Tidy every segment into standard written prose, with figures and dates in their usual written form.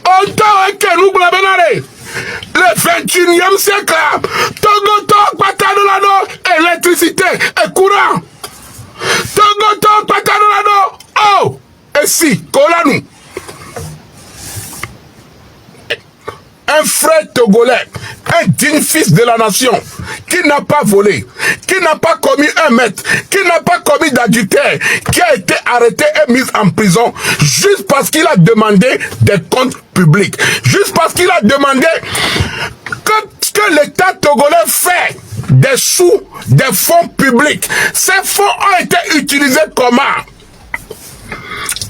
Autant que nous blabenare. Le 21e siècle, Togo Patanolano, électricité et courant. Togo Patanolano, oh, et si, Kolanou. Un frère togolais, un digne fils de la nation, qui n'a pas volé, qui n'a pas commis un mètre, qui n'a pas commis d'adultère, qui a été arrêté et mis en prison, juste parce qu'il a demandé des comptes publics, juste parce qu'il a demandé que l'État togolais fait des sous, des fonds publics. Ces fonds ont été utilisés comment?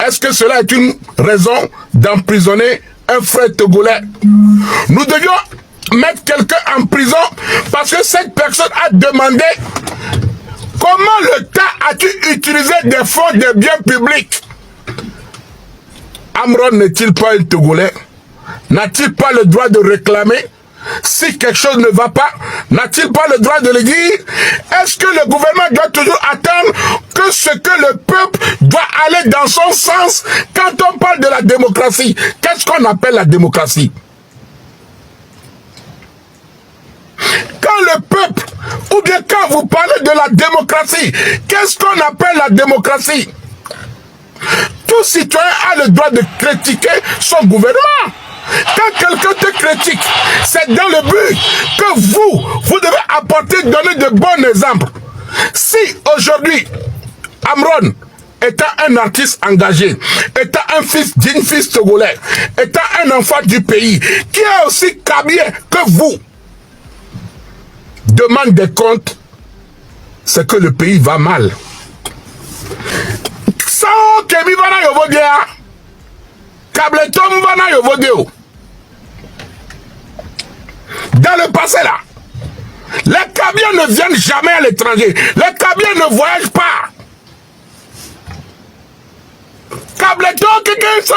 Est-ce que cela est une raison d'emprisonner un frère togolais? Nous devions mettre quelqu'un en prison parce que cette personne a demandé comment l'État a-t-il utilisé des fonds de biens publics. Amron n'est-il pas un Togolais? N'a-t-il pas le droit de réclamer? Si quelque chose ne va pas, n'a-t-il pas le droit de le dire? Est-ce que le gouvernement doit toujours attendre que ce que le peuple doit aller dans son sens quand on parle de la démocratie? Qu'est-ce qu'on appelle la démocratie? Quand le peuple, ou bien quand vous parlez de la démocratie, qu'est-ce qu'on appelle la démocratie? Tout citoyen a le droit de critiquer son gouvernement. Quand quelqu'un te critique, c'est dans le but que vous devez apporter, donner de bons exemples. Si aujourd'hui, Amron, étant un artiste engagé, étant un fils d'une fils togolais, étant un enfant du pays, qui est aussi cabien que vous, demande des comptes, c'est que le pays va mal. Sao kemi vana yovodea, kabletom vana yovodeo. Dans le passé là, les Kabyens ne viennent jamais à l'étranger. Les Kabyens ne voyagent pas. Kableton, quelqu'un sont,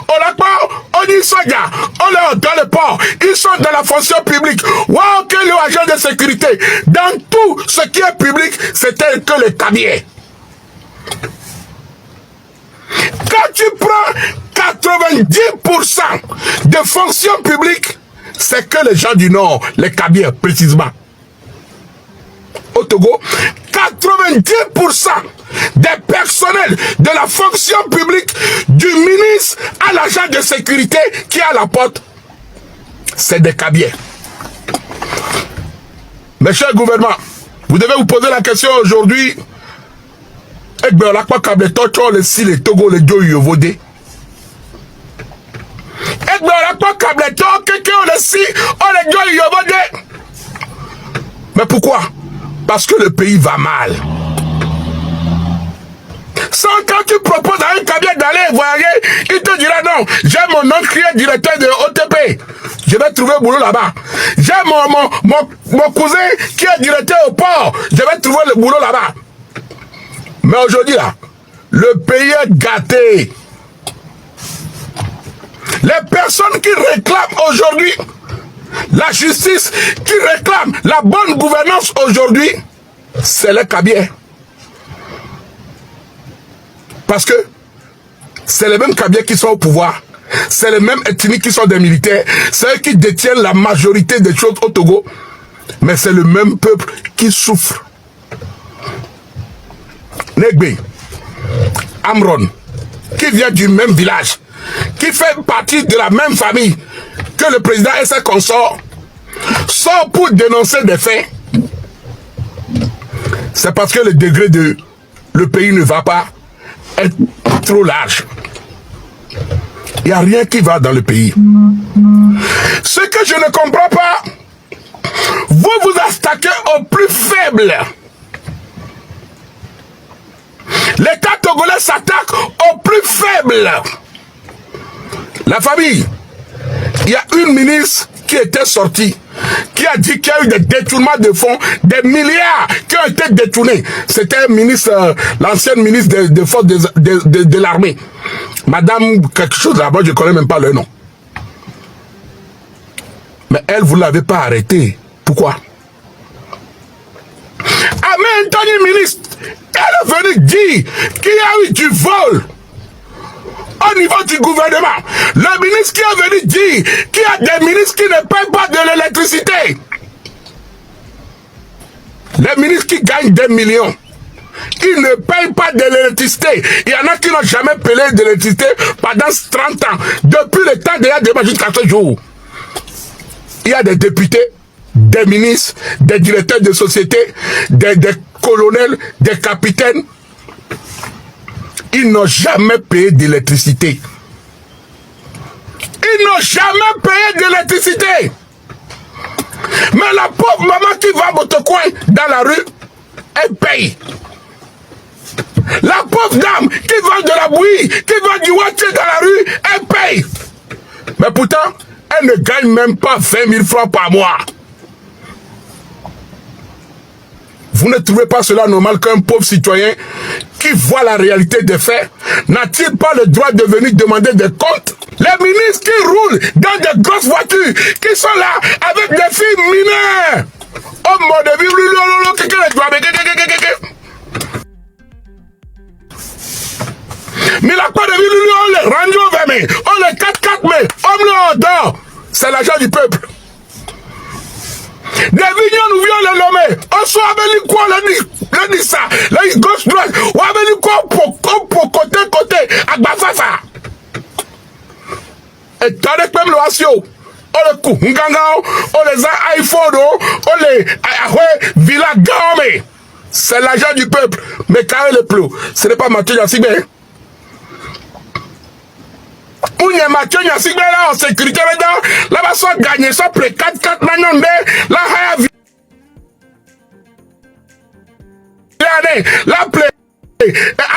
on l'a pas, on y soja, on est dans le port, ils sont dans la fonction publique. Wow, que les agents de sécurité, dans tout ce qui est public, c'était que les Kabyens. Quand tu prends 90% de fonctions publiques, c'est que les gens du Nord, les Kabyens précisément. Au Togo, 90% des personnels de la fonction publique, du ministre à l'agent de sécurité qui est à la porte, c'est des Kabyens. Mes chers gouvernements, vous devez vous poser la question aujourd'hui. Et bien, là, quoi, câble, toi, le si, les Togo, les Dio, Yovodé. Et bien, là, quoi, câble, toi, quelqu'un, le si, on les Dio, Yovodé. Mais pourquoi? Parce que le pays va mal. Sans quand tu proposes à un Kabien d'aller voyager, il te dira non, j'ai mon oncle qui est directeur de OTP. Je vais trouver boulot là-bas. J'ai mon cousin qui est directeur au port. Je vais trouver le boulot là-bas. Mais aujourd'hui, là, le pays est gâté. Les personnes qui réclament aujourd'hui la justice, qui réclament la bonne gouvernance aujourd'hui, c'est les Kabyens. Parce que c'est les mêmes Kabyens qui sont au pouvoir. C'est les mêmes ethniques qui sont des militaires. C'est eux qui détiennent la majorité des choses au Togo. Mais c'est le même peuple qui souffre. Negbe, Amron, qui vient du même village, qui fait partie de la même famille que le président et ses consorts, sort pour dénoncer des faits. C'est parce que le degré de le pays ne va pas être trop large. Il n'y a rien qui va dans le pays. Ce que je ne comprends pas, vous vous attaquez au plus faible. L'État togolais s'attaque au plus faible. La famille, il y a une ministre qui était sortie, qui a dit qu'il y a eu des détournements de fonds, des milliards qui ont été détournés. C'était un ministre, l'ancienne ministre des forces de l'armée. Madame quelque chose là-bas, je ne connais même pas le nom. Mais elle, vous ne l'avez pas arrêtée. Pourquoi? Ah mais Anthony ministre, elle est venue dire qu'il y a eu du vol. On au niveau du gouvernement, le ministre qui est venu dire qu'il y a des ministres qui ne payent pas de l'électricité. Les ministres qui gagnent des millions, ils ne payent pas de l'électricité. Il y en a qui n'ont jamais payé de l'électricité pendant 30 ans. Depuis le temps de la débat jusqu'à ce jour. Il y a des députés, des ministres, des directeurs de société, des colonels, des capitaines. Ils n'ont jamais payé d'électricité. Ils n'ont jamais payé d'électricité. Mais la pauvre maman qui va à votre coin dans la rue, elle paye. La pauvre dame qui vend de la bouillie, qui vend du water dans la rue, elle paye. Mais pourtant, elle ne gagne même pas 20 000 francs par mois. Vous ne trouvez pas cela normal qu'un pauvre citoyen qui voit la réalité des faits n'a-t-il pas le droit de venir demander des comptes? Les ministres qui roulent dans des grosses voitures, qui sont là avec des filles mineures. Oh mon Dieu, mais la part de vie, on les Range Rover, on les 4x4, mais on les dort. C'est l'argent du peuple. Des vignons, nous vions les nommer. On soit avec quoi, le dit ça, le gauche droite, ou avec quoi pour côté, à Bafasa. Et t'as des même l'oation. On les coups, on les a iPhone, on les Villa Gamé. C'est l'argent du peuple. Mais quand il est plus, ce n'est pas Mathieu Yassibé. On y a Mathieu Yassibé là en sécurité là-dedans. Là-bas, soit gagné, soit près 4-4 maintenant, là, la play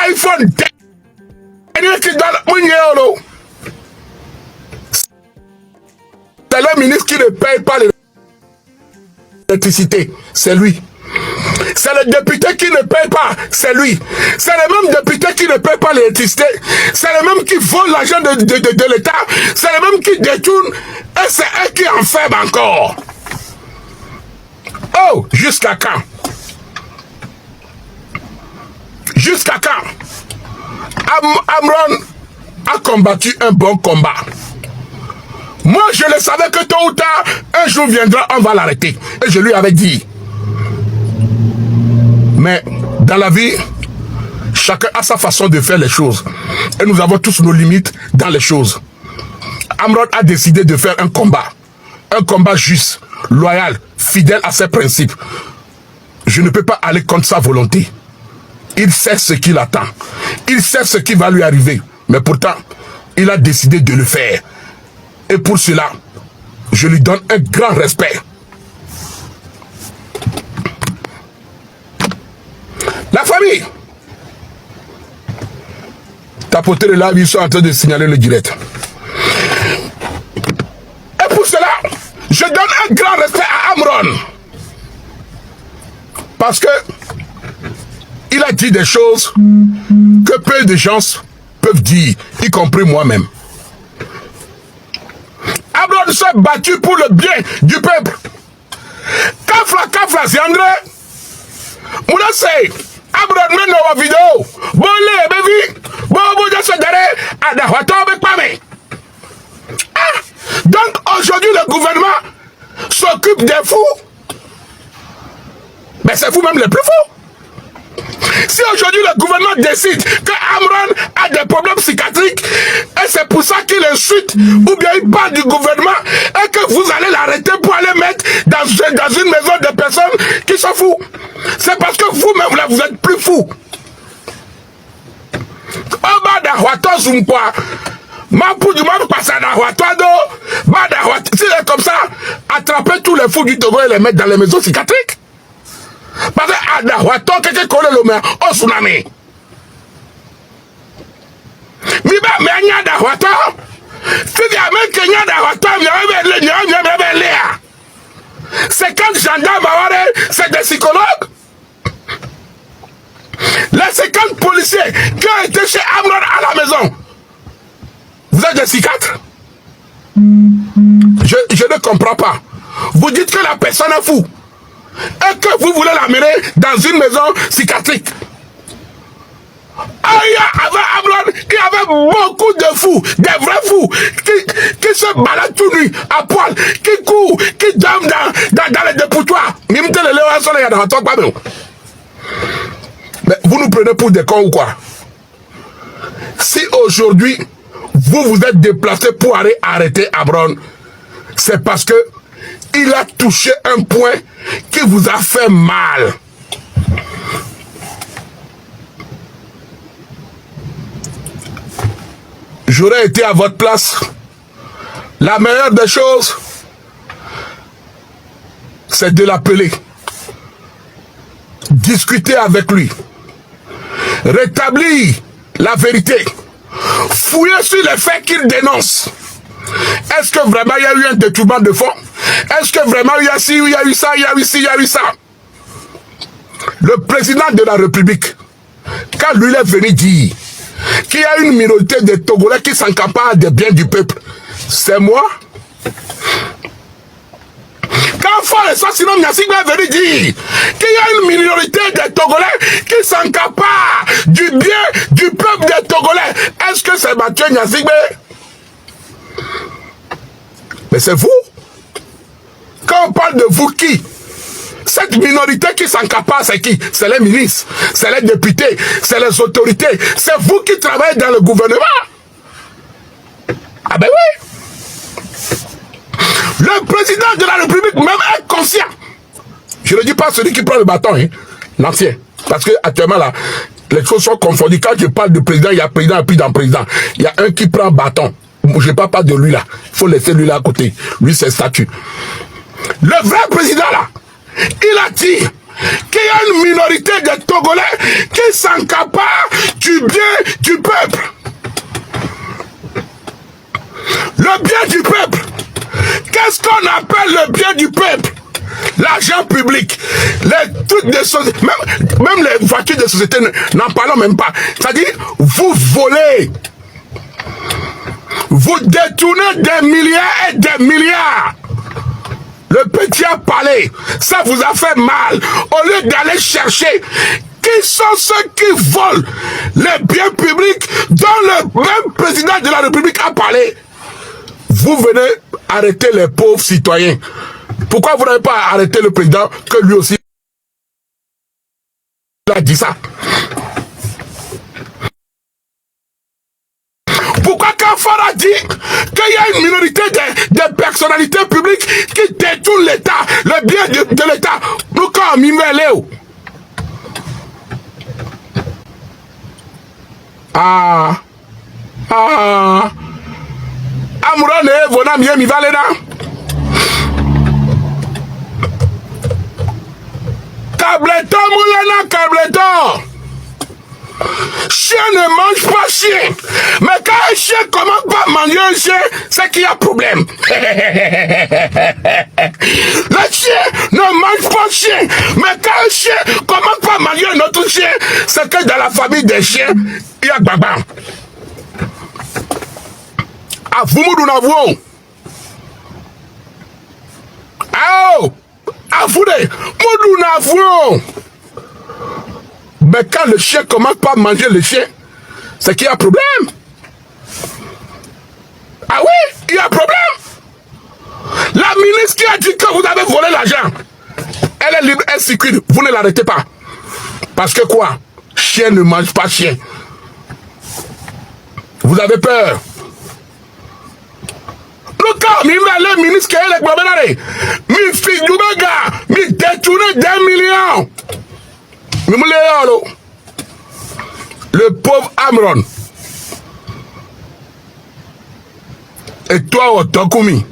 iPhone 10. C'est le ministre qui ne paye pas l'électricité. C'est lui. C'est le député qui ne paye pas, c'est lui. C'est le même député qui ne paye pas l'électricité. C'est le même qui vole l'argent de l'État. C'est le même qui détourne. Et c'est eux qui enferment encore. Oh, jusqu'à quand? Jusqu'à quand? Amron a combattu un bon combat. Moi, je le savais que tôt ou tard, un jour viendra, on va l'arrêter. Et je lui avais dit. Mais dans la vie, chacun a sa façon de faire les choses. Et nous avons tous nos limites dans les choses. Amron a décidé de faire un combat juste, loyal, fidèle à ses principes. Je ne peux pas aller contre sa volonté. Il sait ce qu'il attend. Il sait ce qui va lui arriver. Mais pourtant, il a décidé de le faire. Et pour cela, je lui donne un grand respect. La famille. Tapoter le live, ils sont en train de signaler le direct. Et pour cela, je donne un grand respect à Amron. Parce que il a dit des choses que peu de gens peuvent dire, y compris moi-même. Amron s'est battu pour le bien du peuple. Kafla, c'est André. Mouna c'est Amron mène nos vidéos. Bon, les bébés. Bon, je suis donc aujourd'hui le gouvernement s'occupe des fous. Mais c'est vous-même les plus fous. Si aujourd'hui le gouvernement décide que Amron a des problèmes psychiatriques et c'est pour ça qu'il insulte ou bien il parle du gouvernement et que vous allez l'arrêter pour aller mettre dans une maison de personnes qui sont fous, c'est parce que vous-même là vous êtes plus fous. Si c'est comme ça, attraper tous les fous du Togo et les mettre dans les maisons psychiatriques. Parce que Adawato, quelqu'un connaît le maire, au tsunami. C'est quand gendarmes, c'est des psychologues. Les 50 policiers qui ont été chez Amron à la maison, vous êtes des psychiatres? Je ne comprends pas. Vous dites que la personne est fou et que vous voulez l'amener dans une maison psychiatrique. Avec Amron, il y avait beaucoup de fous, des vrais fous, qui se baladent tout nuit, à poil, qui courent, qui dorment dans les dépotoirs. Mais vous nous prenez pour des cons ou quoi? Si aujourd'hui, vous êtes déplacé pour aller arrêter Amron, c'est parce que il a touché un point qui vous a fait mal. J'aurais été à votre place. La meilleure des choses, c'est de l'appeler. Discuter avec lui. Rétablir la vérité. Fouiller sur les faits qu'il dénonce. Est-ce que vraiment il y a eu un détournement de fonds? Est-ce que vraiment il y a ci, il y a eu ça, il y a eu ci, il y a eu ça? Le président de la République, quand lui est venu dire qu'il y a une minorité de Togolais qui s'encapare des biens du peuple, c'est moi. Quand Fort sinon Nyasigbe est venu dire qu'il y a une minorité de Togolais qui s'encapare du bien du peuple des Togolais, est-ce que c'est Mathieu Nyasigbe? Mais c'est vous. Quand on parle de vous, qui? Cette minorité qui s'encapare, c'est qui? C'est les ministres, c'est les députés, c'est les autorités. C'est vous qui travaillez dans le gouvernement. Ah ben oui. Le président de la République même est conscient. Je ne dis pas celui qui prend le bâton, hein, l'ancien. Parce que actuellement là, les choses sont confondues. Quand je parle de président, il y a président et puis dans président. Il y a un qui prend bâton. Je ne parle pas de lui là. Il faut laisser lui là à côté. Lui, c'est statut. Le vrai président là, il a dit qu'il y a une minorité de Togolais qui s'encapare du bien du peuple. Le bien du peuple. Qu'est-ce qu'on appelle le bien du peuple? L'argent public, les trucs de société, même les voitures de société, n'en parlons même pas. C'est-à-dire, vous volez. Vous détournez des milliards et des milliards. Le petit a parlé, ça vous a fait mal. Au lieu d'aller chercher qui sont ceux qui volent les biens publics dont le même président de la République a parlé, vous venez arrêter les pauvres citoyens. Pourquoi vous n'avez pas arrêté le président que lui aussi a dit ça? Pourquoi quand Farah dit qu'il y a une minorité de personnalités publiques qui détournent l'État, le bien de l'État? Nous quand on Léo. Amouron et Vona Mie mi valena. Cableton moulana cableton. Chien ne mange pas chien. Mais quand un chien commence pas à manger un chien, c'est qu'il y a problème. Le chien ne mange pas chien. Mais quand un chien commence pas à manger un autre chien, c'est que dans la famille des chiens, il y a baba. Ah, vous nous n'avons. Ah, vous nous n'avons. Mais quand le chien commence pas à manger le chien, c'est qu'il y a problème. Ah oui, il y a problème. La ministre qui a dit que vous avez volé l'argent, elle est libre, elle circule, vous ne l'arrêtez pas. Parce que quoi? Chien ne mange pas chien. Vous avez peur. Le cas, le ministre qui est le gouvernement, mi fils du baga, mi détourné d'1 million. Le pauvre Amron. Et toi, Otokumi,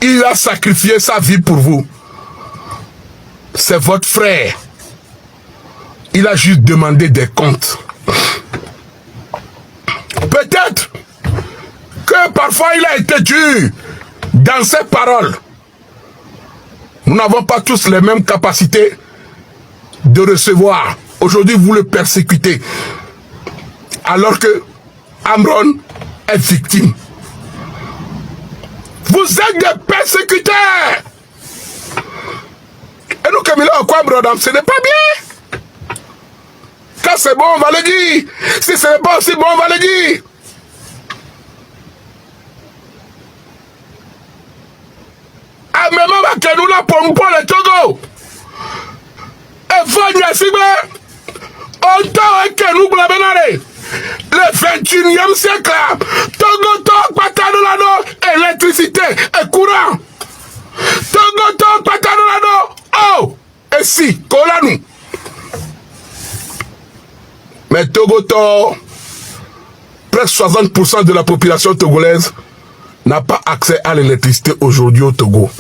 il a sacrifié sa vie pour vous. C'est votre frère. Il a juste demandé des comptes. Peut-être que parfois il a été dur dans ses paroles. Nous n'avons pas tous les mêmes capacités de recevoir. Aujourd'hui, vous le persécutez. Alors que Amron est victime. Vous êtes des persécuteurs. Et nous, comme il a quoi, Amron, ce n'est pas bien. Quand c'est bon, on va le dire. Si ce n'est pas aussi bon, on va le dire. Ah, mais maman, que nous là pour le Togo. Et Vanya Sibe. On t'a que nous blabénare. Le 21e siècle, Togo Tok Patanolano, électricité et courant. Togo Tok Patanolano, oh, et si, Kolanou. Mais Togo Tok, presque 60% de la population togolaise n'a pas accès à l'électricité aujourd'hui au Togo.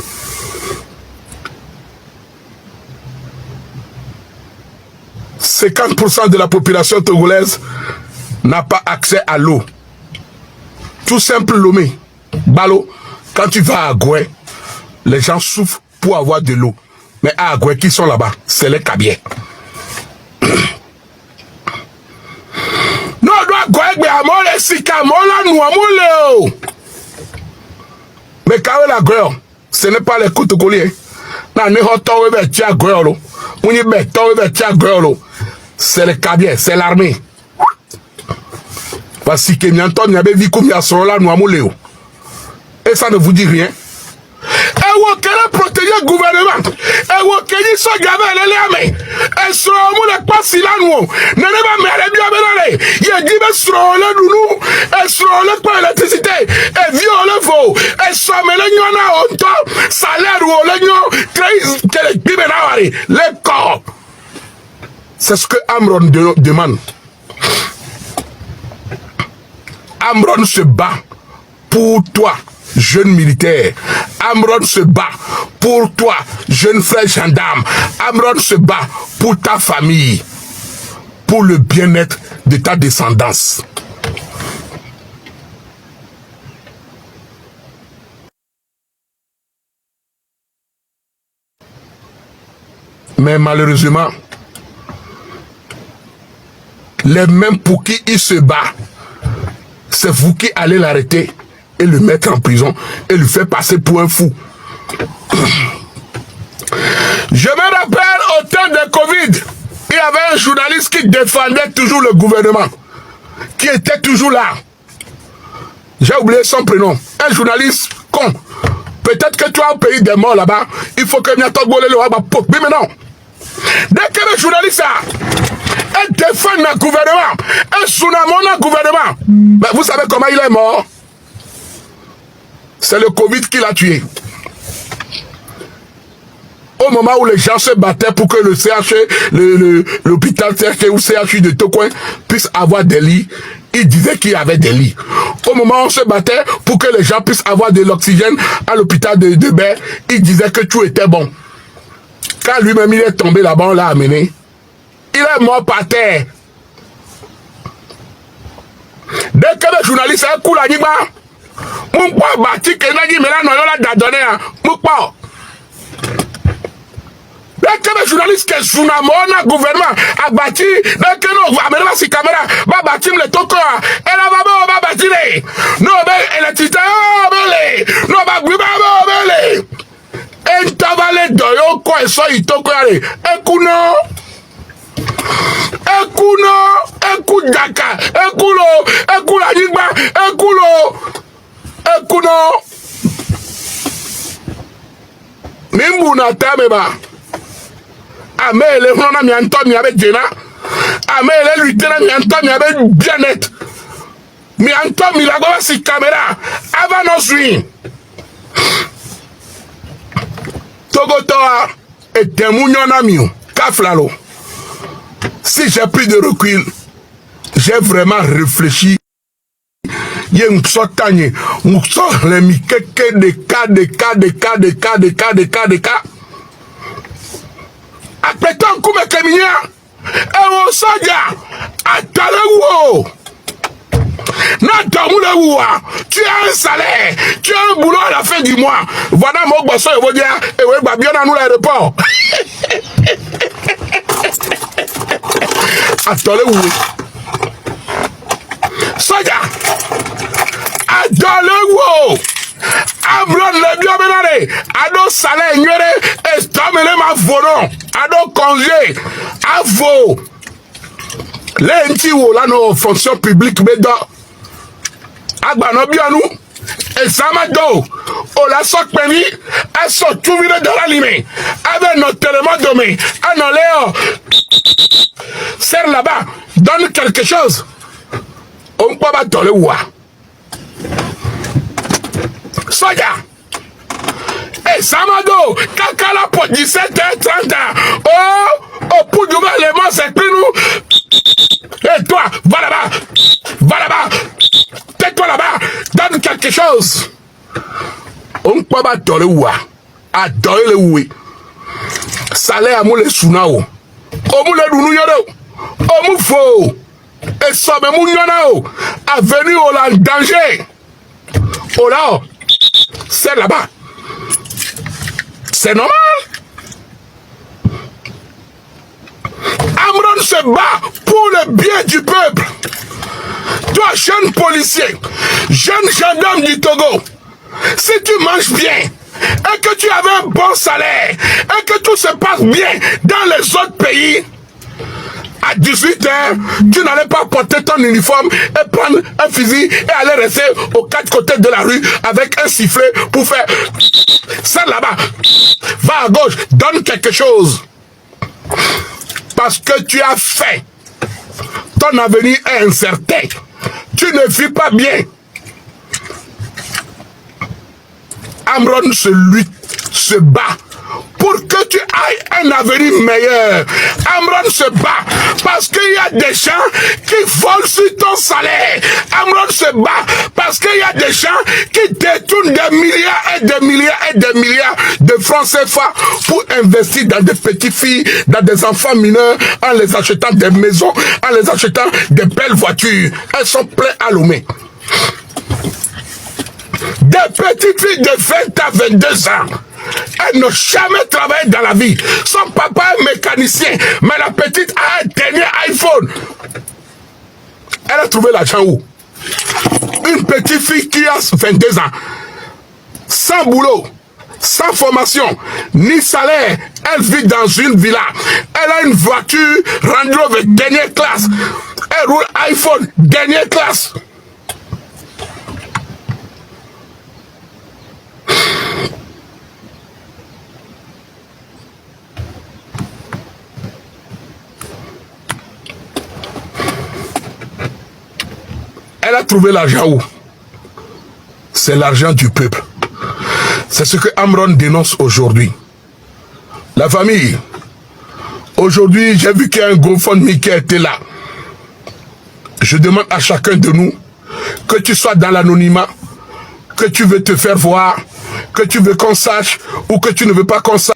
« 50% de la population togolaise n'a pas accès à l'eau. Tout simple Lomé. Balo, quand tu vas à Agoué, les gens souffrent pour avoir de l'eau. Mais à Agoué, qui sont là-bas, c'est les Kabiens. Non, mais quand la gueule, ce n'est pas les coups de collier. C'est les Kabiens, c'est l'armée. Parce que Mianton n'avait vu comme il y a son là, nous et ça ne vous dit rien. Et vous querez protéger le gouvernement. Et vous querez se gaver les armées. Et sur le pas si là nous. Ne pas me bien bénale. Il y a dit sur le nous. Et sur le pas l'électricité. Et viole faux. Et sur le na honte. Salaire ou le créé que les bibénari. Les corps. C'est ce que Amron demande. Amron se bat pour toi, jeune militaire. Amron se bat pour toi, jeune frère gendarme. Amron se bat pour ta famille, pour le bien-être de ta descendance. Mais malheureusement, les mêmes pour qui il se bat, c'est vous qui allez l'arrêter et le mettre en prison et le faire passer pour un fou. Je me rappelle au temps de Covid, il y avait un journaliste qui défendait toujours le gouvernement, qui était toujours là. J'ai oublié son prénom. Un journaliste con. Peut-être que tu as un pays des morts là-bas, il faut que Niatogole le roi pop. Mais non. Dès que le journaliste a défend le gouvernement, un tsunami le gouvernement, mais vous savez comment il est mort? C'est le Covid qui l'a tué. Au moment où les gens se battaient pour que le CHU, l'hôpital CHU ou CHU de Tokoin puisse avoir des lits, il disait qu'il y avait des lits. Au moment où on se battait pour que les gens puissent avoir de l'oxygène à l'hôpital de Baie, il disait que tout était bon. Quand lui-même il est tombé là-bas, on l'a amené. Il est mort par terre. Dès que le journaliste a coulé à Niba, mon père bâti que n'a dit mais là non la donné mon père. Dès que le journaliste que Tsunami on a gouvernement a bâti, dès que nous va mettre la caméra, va bâtir le toko, et là va bâtir. Non mais électricité, non va belle. Et tavale doyo quoi et so itoko ale. Ekuno. Ekuno, ekudaka, ekulo, ekula jigba, ekulo, ekuno. Mimbu na tameba. Amele flona mi antomi avec Jena. Amele lieutenant mi antomi avec bien-être. Mi antomi la goba si caméra. Avant nos swing. Togotoa et Temounion Kaflalo. Si j'ai pris de recul, j'ai vraiment réfléchi. Il y a une sorte de cas. Après tant que mes caminons, et on s'en attendez-vous. Tu as un salaire, tu as un boulot à la fin du mois. Voilà mon bosseur, il va dire, et oui, bah bien à nous l'aéroport. Attendez-vous. Soja, attendez-vous. Abron le bien bénaré. Ado salaire ignoré, et stamele ma volant. Ado congé. Avo. Les Ntiwo, là, nos fonctions publiques, mais dans Agbanobianou, et Samado, Ola Sokpeni, elles sont tout virées dans la limée, avec notre élément domaine, à nos léons, serre là-bas, donne quelque chose, on peut pas dans le wa. Soya, et Samado, Kakala pour 17h30, oh, pour du élément, c'est plus nous. Et toi, va là-bas, tais-toi là-bas, donne quelque chose. On peut pas adorer ouah, adorer le oué. Salaire à moi les sounao, au mou les dounou yodo, au mou faux, et somme mou yonao, a venu au la danger. Oh là, c'est là-bas. C'est normal. Amron se bat pour le bien du peuple. Toi, jeune policier, jeune gendarme du Togo, si tu manges bien, et que tu avais un bon salaire, et que tout se passe bien dans les autres pays, à 18h, tu n'allais pas porter ton uniforme et prendre un fusil et aller rester aux quatre côtés de la rue avec un sifflet pour faire ça là-bas. Va à gauche, donne quelque chose. Parce que tu as fait. Ton avenir est incertain. Tu ne vis pas bien. Amron se lutte, se bat pour que tu aies un avenir meilleur. Amron se bat parce qu'il y a des gens qui volent sur ton salaire. Amron se bat parce qu'il y a des gens qui détournent des milliards et des milliards et des milliards de francs CFA pour investir dans des petites filles, dans des enfants mineurs, en les achetant des maisons, en les achetant des belles voitures. Elles sont pleines à l'oumé. Des petites filles de 20 à 22 ans. Elle n'a jamais travaillé dans la vie. Son papa est mécanicien, mais la petite a un dernier iPhone. Elle a trouvé l'argent où? Une petite fille qui a 22 ans, sans boulot, sans formation, ni salaire. Elle vit dans une villa. Elle a une voiture Range Rover dernière classe. Elle roule iPhone dernière classe. Elle a trouvé l'argent où? C'est l'argent du peuple. C'est ce que Amron dénonce aujourd'hui. La famille, aujourd'hui, j'ai vu qu'il y a un GoFundMe qui a été là. Je demande à chacun de nous que tu sois dans l'anonymat, que tu veux te faire voir, que tu veux qu'on sache ou que tu ne veux pas qu'on sache.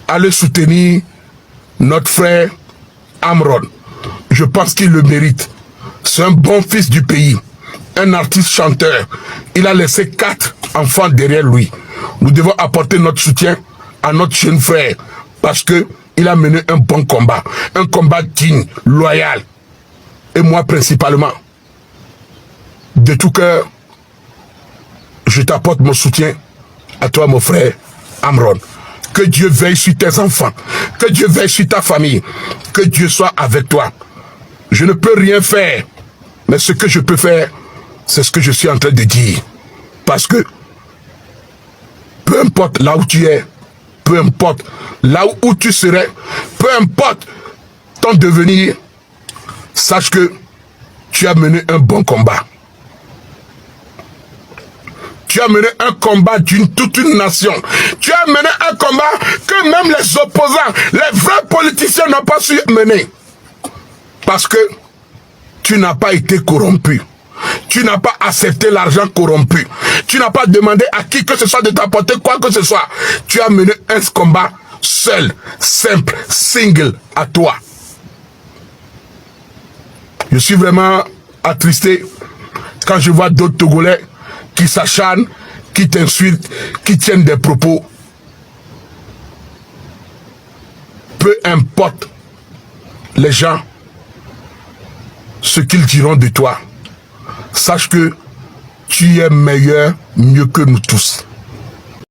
Allez soutenir notre frère Amron. Je pense qu'il le mérite. C'est un bon fils du pays. Un artiste chanteur. Il a laissé 4 enfants derrière lui. Nous devons apporter notre soutien à notre jeune frère. Parce que il a mené un bon combat. Un combat digne, loyal. Et moi principalement, de tout cœur, je t'apporte mon soutien à toi mon frère Amron. Que Dieu veille sur tes enfants. Que Dieu veille sur ta famille. Que Dieu soit avec toi. Je ne peux rien faire. Mais ce que je peux faire, c'est ce que je suis en train de dire. Parce que, peu importe là où tu es, peu importe là où tu serais, peu importe ton devenir, sache que tu as mené un bon combat. Tu as mené un combat d'une toute une nation. Tu as mené un combat que même les opposants, les vrais politiciens n'ont pas su mener. Parce que tu n'as pas été corrompu. Tu n'as pas accepté l'argent corrompu. Tu n'as pas demandé à qui que ce soit de t'apporter quoi que ce soit. Tu as mené un combat seul, simple, single à toi. Je suis vraiment attristé quand je vois d'autres Togolais qui s'acharnent, qui t'insultent, qui tiennent des propos. Peu importe les gens, ce qu'ils diront de toi, sache que tu es meilleur, mieux que nous tous.